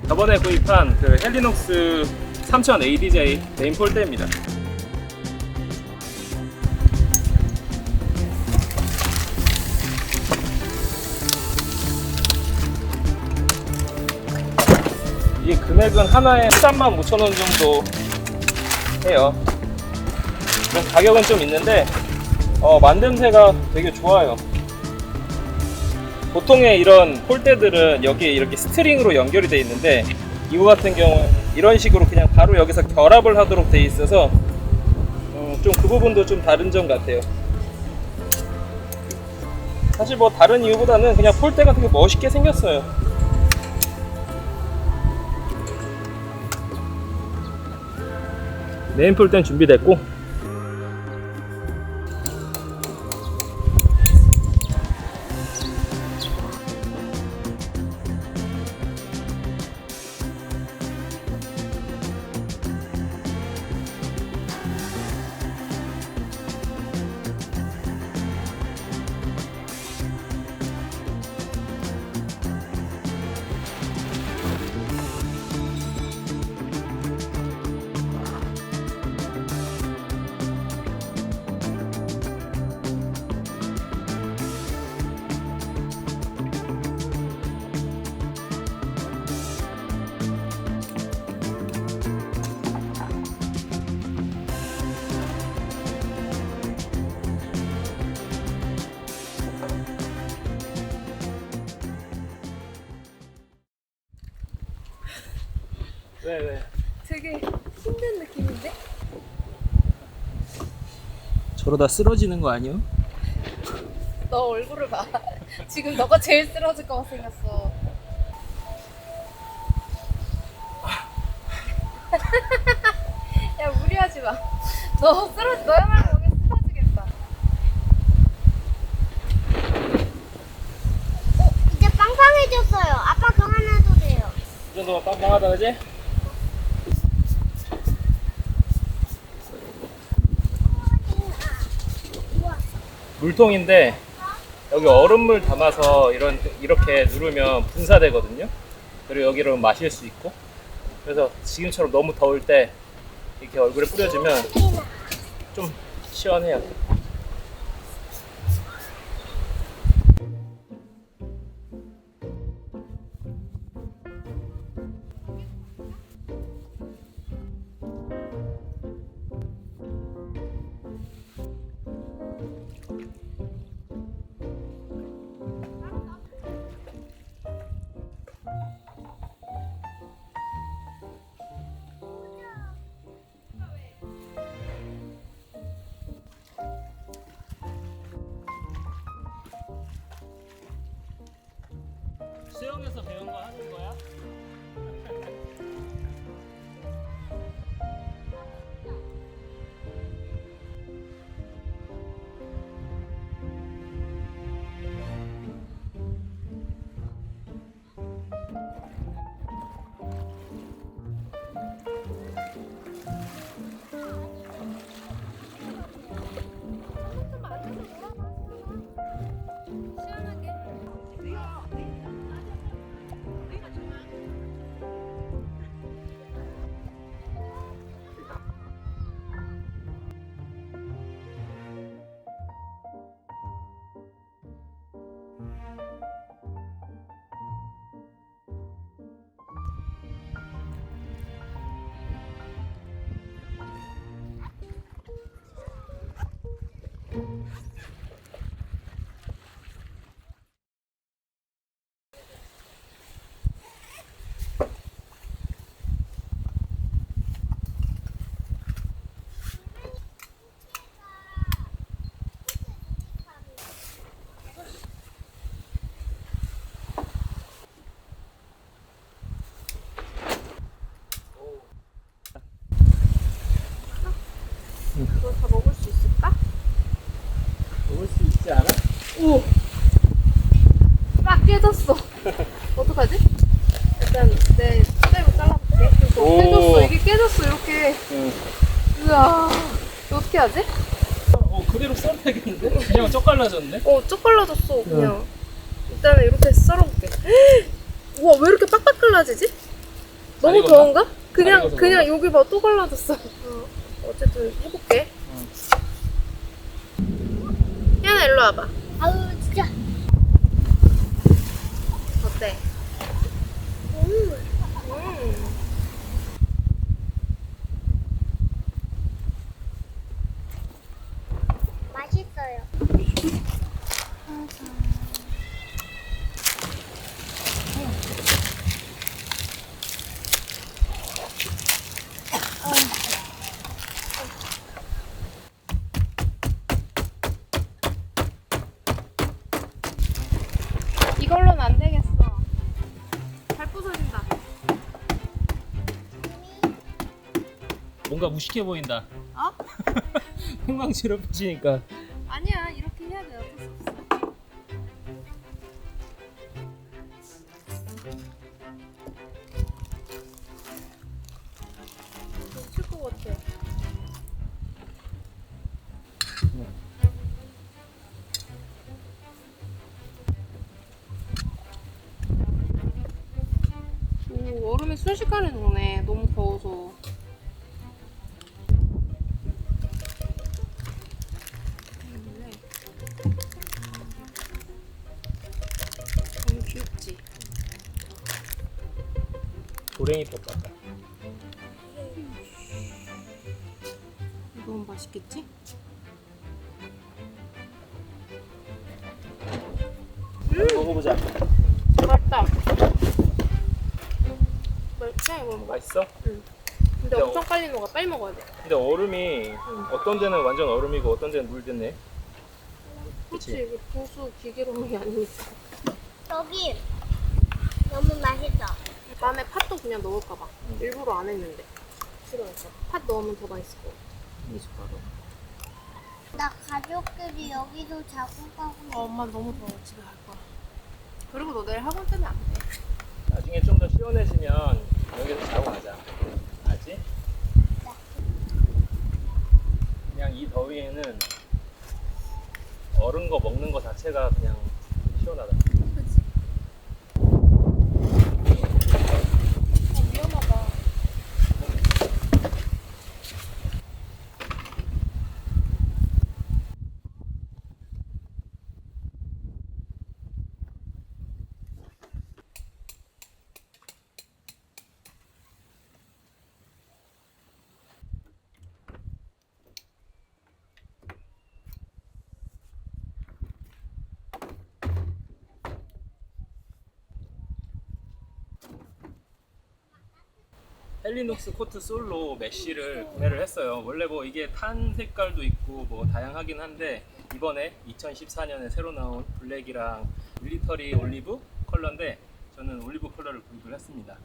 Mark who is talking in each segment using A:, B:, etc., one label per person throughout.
A: 저번에 구입한 그 헬리녹스 3000 ADJ 메인 폴대입니다. 이 금액은 하나에 135,000원 정도 해요. 그럼 가격은 좀 있는데 만듦새가 되게 좋아요. 보통의 이런 폴대들은 여기에 이렇게 스트링으로 연결이 되어 있는데 이거 같은 경우 이런 식으로 그냥 바로 여기서 결합을 하도록 되어 있어서 좀 그 부분도 좀 다른 점 같아요. 사실 뭐 다른 이유보다는 그냥 폴대가 되게 멋있게 생겼어요. 메인 폴대는 준비됐고, 네.
B: 되게 힘든 느낌인데?
A: 저러다 쓰러지는 거 아니요?
B: 너 얼굴을 봐. 지금 너가 제일 쓰러질 것 같아 생겼어. 야, 무리하지 마. 너야말로 오늘 쓰러지겠다.
C: 이제 빵빵해졌어요. 아빠 그만해도 돼요.
A: 이 정도면 빵빵하다, 그지? 물통인데 여기 얼음물 담아서 이렇게 누르면 분사되거든요. 그리고 여기로 마실 수 있고, 그래서 지금처럼 너무 더울 때 이렇게 얼굴에 뿌려주면 좀 시원해요. 수영에서 배운 거 하는 거야?
B: 그거 다 먹을 수 있을까?
A: 먹을 수 있지 않아?
B: 오! 막 깨졌어. 어떡하지? 일단 내 수대로 잘라볼게. 이거
A: 오.
B: 깨졌어. 이게 깨졌어. 이렇게.
A: 응.
B: 우와. 이거 어떻게 하지?
A: 그대로 썰어야겠는데? 그냥 쪽 갈라졌네?
B: 쪽 갈라졌어. 그냥. 일단은 이렇게 썰어볼게. 우와, 왜 이렇게 빡빡 갈라지지? 너무
A: 익었나?
B: 더운가?
A: 안
B: 그냥
A: 익어서
B: 그냥
A: 그런가?
B: 여기 봐 또 갈라졌어. 어쨌든 해볼게. 희연아 일로 와봐.
C: 아우 진짜.
B: 어때?
C: 음. 맛있어요.
B: 이걸로는 안 되겠어. 잘 부서진다.
A: 뭔가 무식해 보인다.
B: 어?
A: 흥망치로 펴지니까.
B: 아니야 이렇게 해야 돼. 어쩔 수 없어. 미칠 것 같아. 오, 얼음이 순식간에 녹네. 너무 더워서. 너무 귀엽지?
A: 고랭이 볶 같다.
B: 너무 맛있겠지?
A: 먹어보자.
B: 맛있다. 맛있지? 이거 먹어.
A: 맛있어?
B: 근데 엄청 빨리 녹아. 빨리 먹어야 돼.
A: 근데 얼음이 어떤 데는 완전 얼음이고 어떤 데는 물 됐네.
B: 그렇지. 이게 분수 기계로 먹는 게 아니니까.
C: 여기 너무 맛있어.
B: 다음에 팥도 그냥 넣을까 봐. 일부러 안 했는데. 싫어해서. 팥 넣으면 더 맛있을 것 같아. 이 숟가락.
C: 나 가족들이 여기서 자고 가고.
B: 엄마 너무 더워. 집에 갈 거야. 그리고 너 내일 학원 때문에 안 돼.
A: 나중에 좀 더 시원해지면 여기서 자고 가자. 알지? 그냥 이 더위에는 얼은 거 먹는 거 자체가 그냥 시원하다.
B: 그치? 위험하다.
A: 헬리눅스 코트 솔로 메쉬를 구매를 했어요. 원래 뭐 이게 탄 색깔도 있고 뭐 다양하긴 한데 이번에 2014년에 새로 나온 블랙이랑 밀리터리 올리브 컬러인데 저는 올리브 컬러를 구입을 했습니다.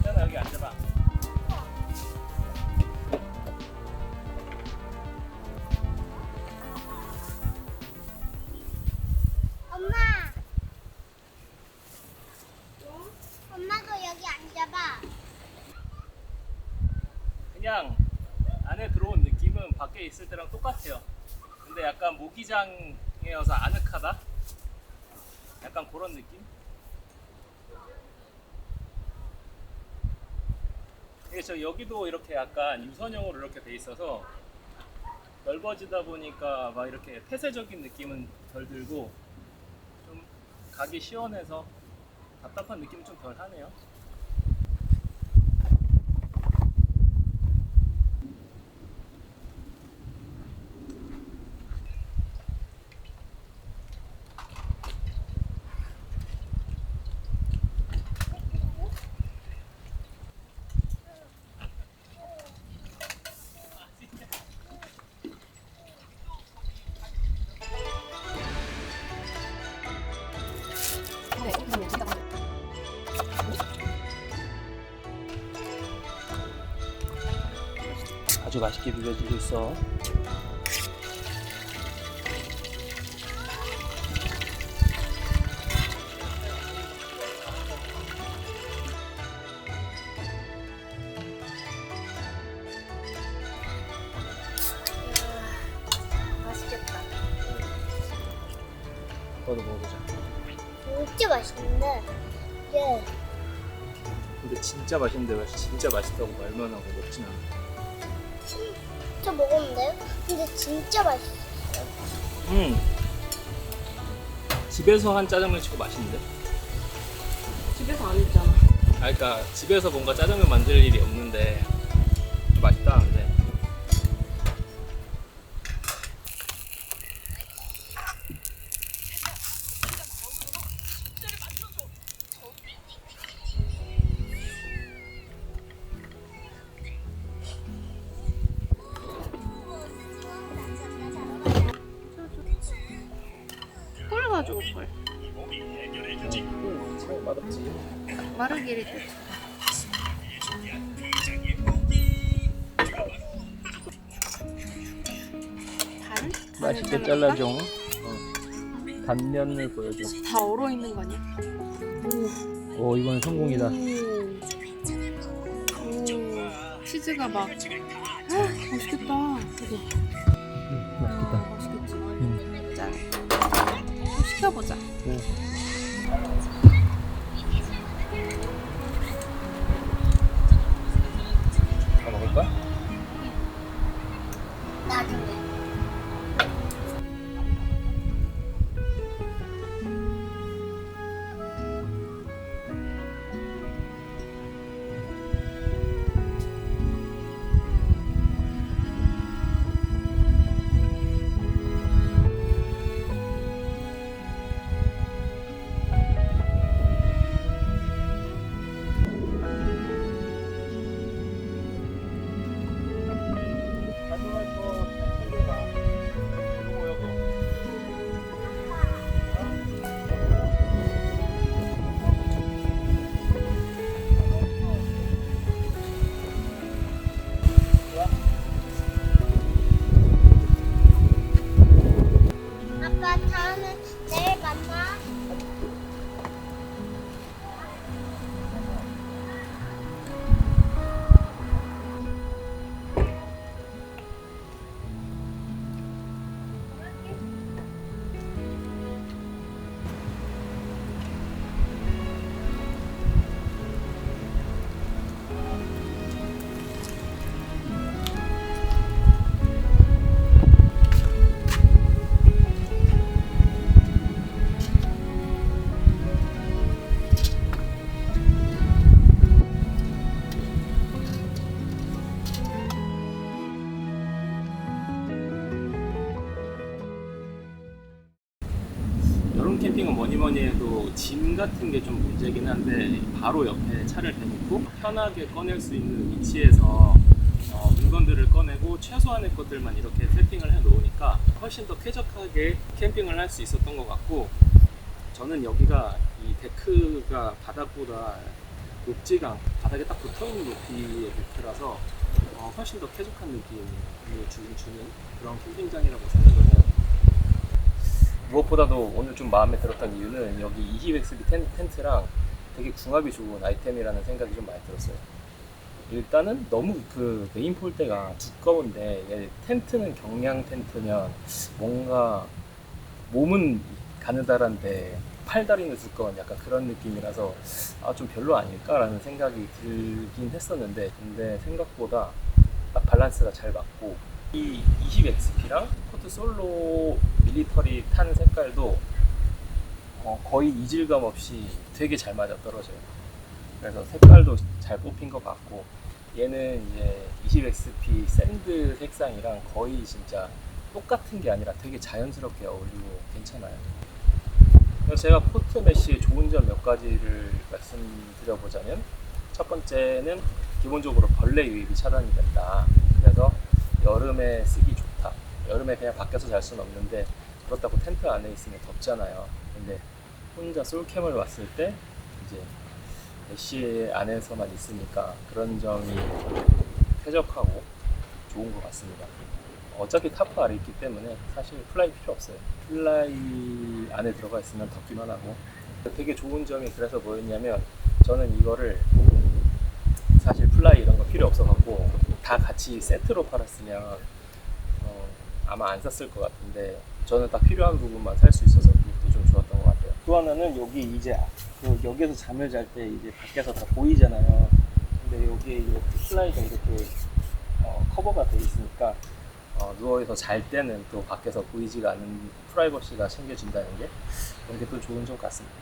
A: 태연아 여기 앉아봐.
C: 엄마. 엄마도 여기 앉아봐.
A: 그냥 안에 들어온 느낌은 밖에 있을 때랑 똑같아요. 근데 약간 모기장이어서 아늑하다? 약간 그런 느낌? 이게 저 여기도 이렇게 약간 유선형으로 이렇게 돼 있어서 넓어지다 보니까 막 이렇게 폐쇄적인 느낌은 덜 들고 좀 가기 시원해서 답답한 느낌은 좀 덜 하네요. 아주 맛있게 비벼지고 있어.
B: 맛있겠다.
A: 너도 먹어보자.
C: 진짜 맛있는데 이게
A: 근데 진짜 맛있는데 왜 진짜 맛있다고 말만 하고 먹진 않아.
C: 저 먹었는데요? 근데 진짜 맛있어요.
A: 집에서 한 짜장면 치고 맛있는데?
B: 집에서 안 했잖아.
A: 그러니까 집에서 뭔가 짜장면 만들 일이 없는데 맛있다. 근데
B: 꿀 가지고 꿀.
A: 참 맛없지.
B: 마르기를 또. 반?
A: 맛있게 잘라줘. 단면을 보여줘.
B: 다 얼어 있는 거 아니야?
A: 오, 이건 성공이다.
B: 치즈가 막. 맛있겠다. 그죠?
A: 맛있겠다.
B: 맛있겠지. 짠. 좀 시켜보자.
A: 다 먹을 거야?
C: 나중에. 아빠 다음에 내일 만나.
A: 여름 캠핑은 뭐니 해도 짐 같은 게 좀 문제긴 한데 바로 옆에 차를 대놓고 편하게 꺼낼 수 있는 위치에서 물건들을 꺼내고 최소한의 것들만 이렇게 세팅을 해 놓으니까 훨씬 더 쾌적하게 캠핑을 할 수 있었던 것 같고, 저는 여기가 이 데크가 바닥보다 높지가 않고 바닥에 딱 붙어있는 높이의 데크라서 훨씬 더 쾌적한 느낌을 주는 그런 캠핑장이라고 생각을 해요. 무엇보다도 오늘 좀 마음에 들었던 이유는 여기 이히백스비 텐트랑 되게 궁합이 좋은 아이템이라는 생각이 좀 많이 들었어요. 일단은 너무 그 메인 폴대가 두꺼운데, 얘 텐트는 경량 텐트면 뭔가 몸은 가느다란데 팔다리는 두꺼운 약간 그런 느낌이라서 좀 별로 아닐까라는 생각이 들긴 했었는데, 근데 생각보다 딱 밸런스가 잘 맞고 이 20XP랑 코트 솔로 밀리터리 탄 색깔도 거의 이질감 없이 되게 잘 맞아 떨어져요. 그래서 색깔도 잘 뽑힌 것 같고, 얘는 이제 20XP 샌드 색상이랑 거의 진짜 똑같은 게 아니라 되게 자연스럽게 어울리고 괜찮아요. 그래서 제가 코트 메쉬의 좋은 점 몇 가지를 말씀드려보자면, 첫 번째는 기본적으로 벌레 유입이 차단이 된다. 그래서 여름에 쓰기 좋다. 여름에 그냥 밖에서 잘 수는 없는데 그렇다고 텐트 안에 있으면 덥잖아요. 근데 혼자 솔캠을 왔을 때 이제 메쉬 안에서만 있으니까 그런 점이 쾌적하고 좋은 것 같습니다. 어차피 타프 아래 있기 때문에 사실 플라이 필요 없어요. 플라이 안에 들어가 있으면 덥기만 하고. 되게 좋은 점이 그래서 뭐였냐면, 저는 이거를 사실 플라이 이런 거 필요 없어갖고 다 같이 세트로 팔았으면 아마 안 샀을 것 같은데, 저는 딱 필요한 부분만 살 수 있어서 그것도 좀 좋았던 것 같아요. 또 하나는 여기 이제 여기에서 잠을 잘 때 이제 밖에서 다 보이잖아요. 근데 여기에 이렇게 플라이가 이렇게 커버가 돼 있으니까 누워서 잘 때는 또 밖에서 보이지가 않는 프라이버시가 챙겨진다는 게 그런 게 또 좋은 점 같습니다.